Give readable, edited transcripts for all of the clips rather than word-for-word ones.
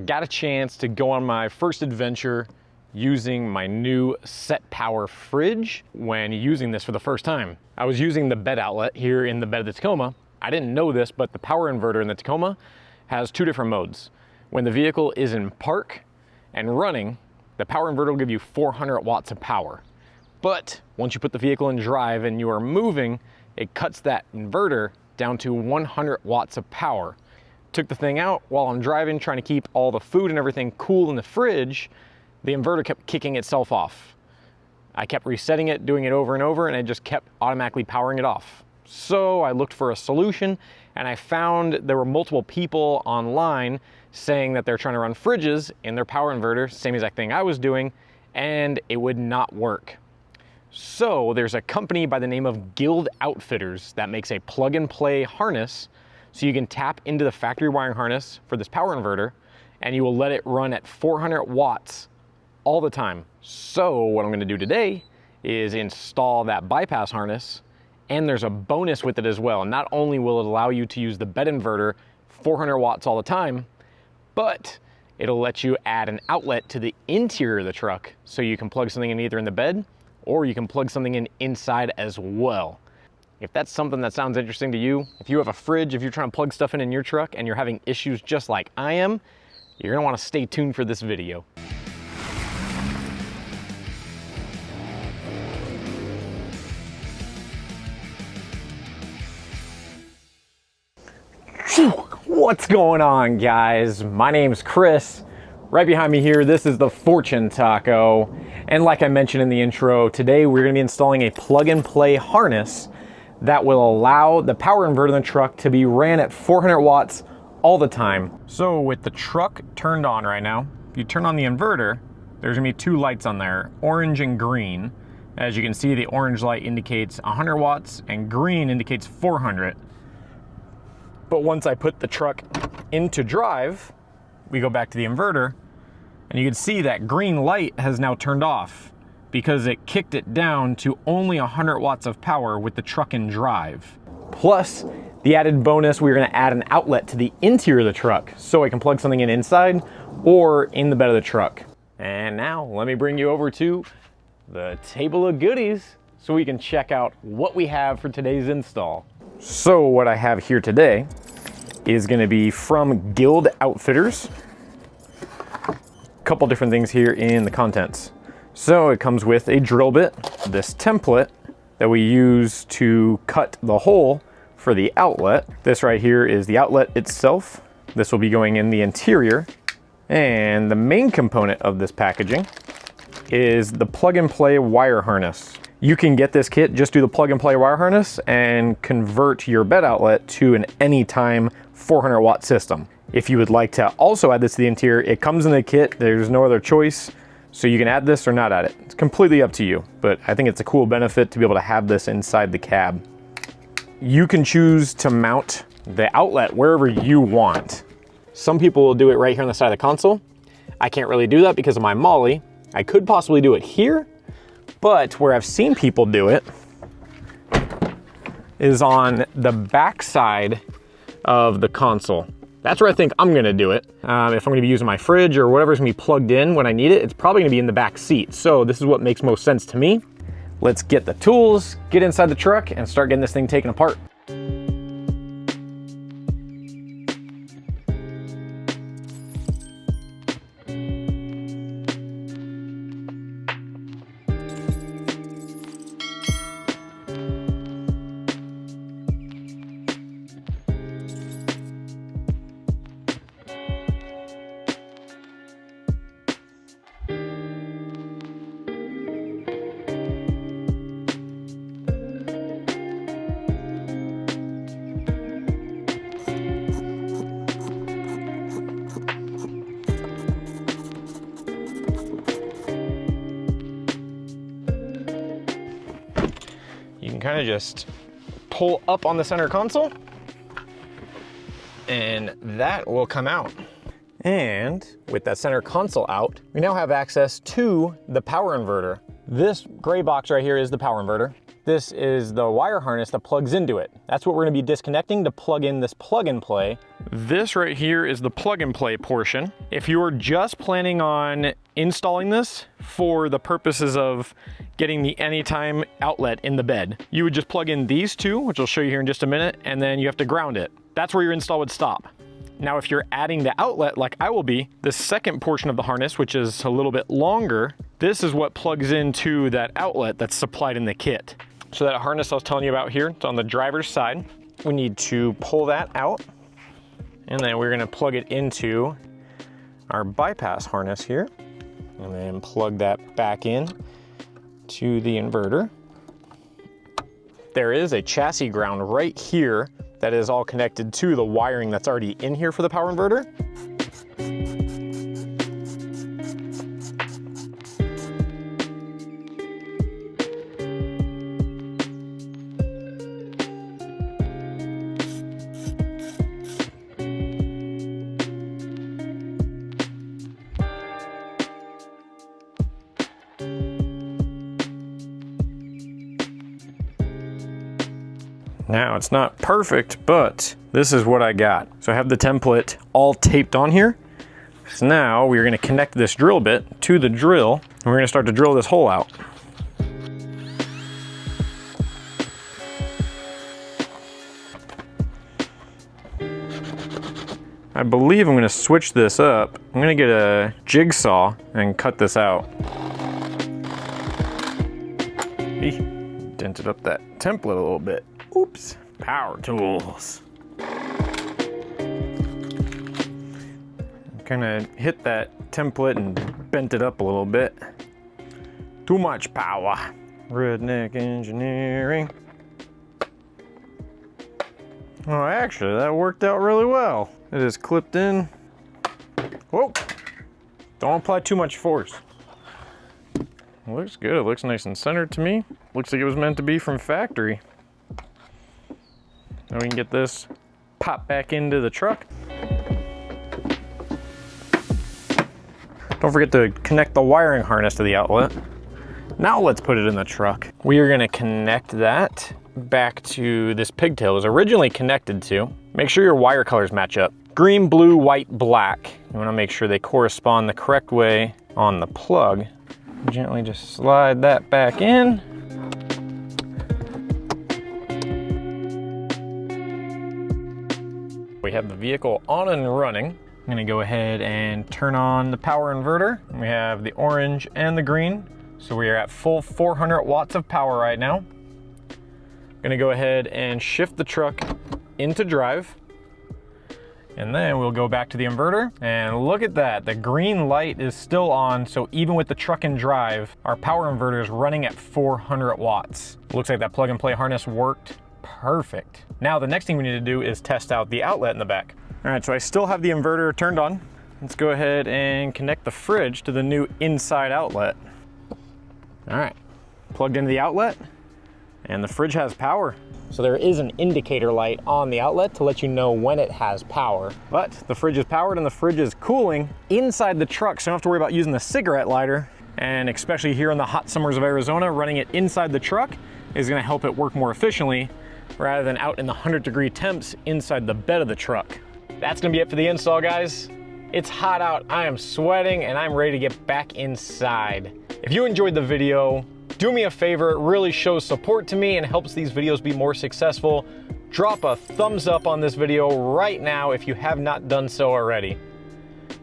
got a chance to go on my first adventure using my new Set Power fridge when using this for the first time. I was using the bed outlet here in the bed of the Tacoma. I didn't know this, but the power inverter in the Tacoma has two different modes. When the vehicle is in park and running, the power inverter will give you 400 watts of power. But once you put the vehicle in drive and you are moving, it cuts that inverter down to 100 watts of power. Took the thing out while I'm driving, trying to keep all the food and everything cool in the fridge. The inverter kept kicking itself off. I kept resetting it, doing it over and over, and it just kept automatically powering it off. So I looked for a solution, and I found there were multiple people online saying that they're trying to run fridges in their power inverter, same exact thing I was doing, and it would not work. So there's a company by the name of Guild Outfitters that makes a plug-and-play harness, so you can tap into the factory wiring harness for this power inverter, and you will let it run at 400 watts all the time. So what I'm gonna do today is install that bypass harness, and there's a bonus with it as well. Not only will it allow you to use the bed inverter 400 watts all the time, but it'll let you add an outlet to the interior of the truck so you can plug something in either in the bed or you can plug something in inside as well. If that's something that sounds interesting to you, if you have a fridge, if you're trying to plug stuff in your truck and you're having issues just like I am, you're gonna wanna stay tuned for this video. What's going on, guys? My name's Chris. Right behind me here, this is the Fortune Taco. And like I mentioned in the intro, today we're gonna be installing a plug-and-play harness that will allow the power inverter in the truck to be ran at 400 watts all the time. So with the truck turned on right now, if you turn on the inverter, there's gonna be two lights on there, orange and green. As you can see, the orange light indicates 100 watts and green indicates 400. But once I put the truck into drive, we go back to the inverter, and you can see that green light has now turned off because it kicked it down to only 100 watts of power with the truck in drive. Plus, the added bonus, we're gonna add an outlet to the interior of the truck so I can plug something in inside or in the bed of the truck. And now, let me bring you over to the table of goodies so we can check out what we have for today's install. So what I have here today is gonna be from Guild Outfitters. A couple different things here in the contents. So it comes with a drill bit, this template that we use to cut the hole for the outlet. This right here is the outlet itself. This will be going in the interior. And the main component of this packaging is the plug-and-play wire harness. You can get this kit, just do the plug-and-play wire harness and convert your bed outlet to an anytime 400 watt system. If you would like to also add this to the interior, it comes in the kit, there's no other choice. So you can add this or not add it. It's completely up to you, but I think it's a cool benefit to be able to have this inside the cab. You can choose to mount the outlet wherever you want. Some people will do it right here on the side of the console. I can't really do that because of my Molly. I could possibly do it here, but where I've seen people do it is on the back side of the console. That's where I think I'm gonna do it. If I'm gonna be using my fridge or whatever's gonna be plugged in when I need it, it's probably gonna be in the back seat. So this is what makes most sense to me. Let's get the tools, get inside the truck, and start getting this thing taken apart. You can kind of just pull up on the center console and that will come out. And with that center console out, we now have access to the power inverter. This gray box right here is the power inverter. this is the wire harness that plugs into it. That's what we're gonna be disconnecting to plug in this plug and play. This right here is the plug and play portion. If you're just planning on installing this for the purposes of getting the anytime outlet in the bed, you would just plug in these two, which I'll show you here in just a minute, and then you have to ground it. That's where your install would stop. Now, if you're adding the outlet like I will be, the second portion of the harness, which is a little bit longer, this is what plugs into that outlet that's supplied in the kit. So that harness I was telling you about here, it's on the driver's side. We need to pull that out, and then we're gonna plug it into our bypass harness here, and then plug that back in to the inverter. There is a chassis ground right here that is all connected to the wiring that's already in here for the power inverter. Now, it's not perfect, but this is what I got. So I have the template all taped on here. So now we're gonna connect this drill bit to the drill, and we're gonna start to drill this hole out. I believe I'm gonna switch this up. I'm gonna get a jigsaw and cut this out. Dented up that template a little bit. Oops, power tools. Kind of hit that template and bent it up a little bit. Too much power. Redneck engineering. Oh, actually, that worked out really well. It is clipped in. Whoa, don't apply too much force. It looks good, it looks nice and centered to me. Looks like it was meant to be from factory. Now we can get this popped back into the truck. Don't forget to connect the wiring harness to the outlet. Now let's put it in the truck. We are gonna connect that back to this pigtail it was originally connected to. Make sure your wire colors match up. Green, blue, white, black. You wanna make sure they correspond the correct way on the plug. Gently just slide that back in. We have the vehicle on and running. I'm gonna go ahead and turn on the power inverter. We have the orange and the green. So we are at full 400 watts of power right now. I'm gonna go ahead and shift the truck into drive. And then we'll go back to the inverter, and look at that. The green light is still on, so even with the truck in drive, our power inverter is running at 400 watts. Looks like that plug and play harness worked perfect. Now the next thing we need to do is test out the outlet in the back. All right, so I still have the inverter turned on. Let's go ahead and connect the fridge to the new inside outlet. All right, plugged into the outlet, and the fridge has power. So there is an indicator light on the outlet to let you know when it has power. But the fridge is powered and the fridge is cooling inside the truck, so you don't have to worry about using the cigarette lighter. And especially here in the hot summers of Arizona, running it inside the truck is gonna help it work more efficiently rather than out in the 100-degree temps inside the bed of the truck. That's gonna be it for the install, guys. It's hot out, I am sweating, and I'm ready to get back inside. If you enjoyed the video, do me a favor, it really shows support to me and helps these videos be more successful. Drop a thumbs up on this video right now if you have not done so already.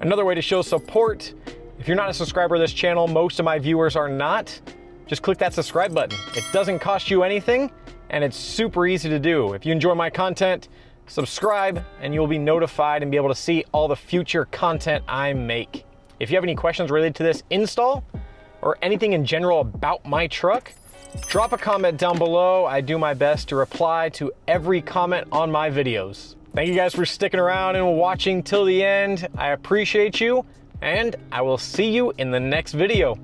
Another way to show support, if you're not a subscriber to this channel, most of my viewers are not, just click that subscribe button. It doesn't cost you anything, and it's super easy to do. If you enjoy my content, subscribe, and you'll be notified and be able to see all the future content I make. If you have any questions related to this install, or anything in general about my truck, drop a comment down below. I do my best to reply to every comment on my videos. Thank you guys for sticking around and watching till the end. I appreciate you, and I will see you in the next video.